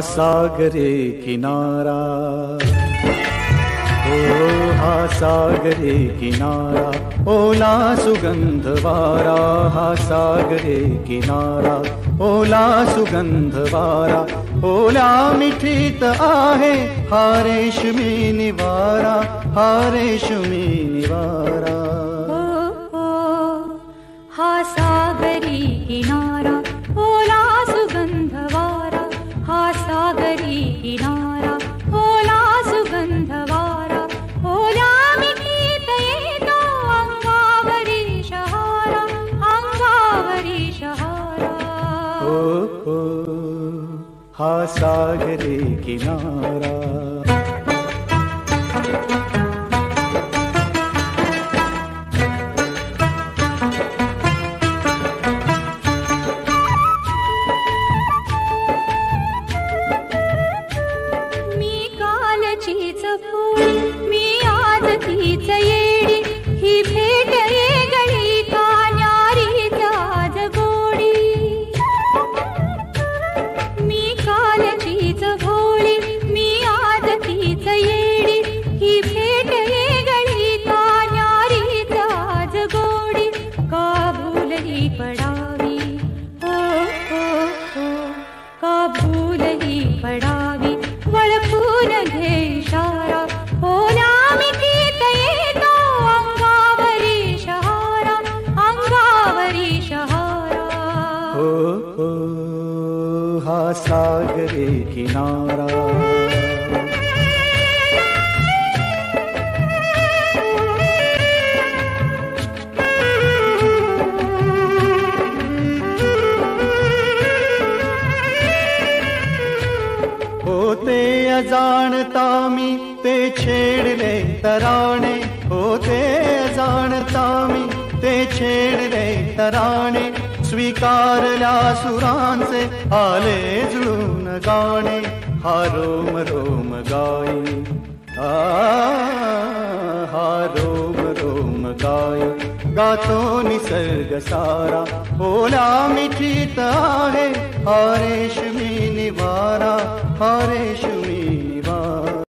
सागरे किनारा, ओ हा सागरे किनारा, ओला सुगंध वारा, हा सागरे किनारा, ओला सुगंध वारा, ओला मिठीत आहे हा रेशमी निवारा, हा रेशमी निवारा. हा सागरी किनारा, ओला सुगंध वारा, हा सागरी किनारा, ओला सुगंध वारा, ओला मिठीत येतो अंगावरी शहारा, अंगावरी शहारा. ओ हा सागरी किनारा. मी आज तीच येडी, ही भेट येगळी का न्यारीच आज गोडी. मी कालचीच भोळी, मी आज तीच येडी, ही भेट येगळी का न्यारीच आज गोडी. का भूलही पडावी, हो हो हो, का भूलही पडावी, वळखून घे इशारा, ओला मिठीत येतो अंगावरी शहारा, अंगावरी शहारा. हो हा सागरे किनारा. होते अजाणता मी ते छेडले तराणे, होते अजाणता मी ते छेडले तराणे, स्वीकारल्या सुरांचे आले जुळून गाणे, हा रोम रोम गाई, हा रोम रोम गाय, गातो निसर्ग सारा, ओला मिठीत आहे हा रेशमी निवारा, हा रेशमी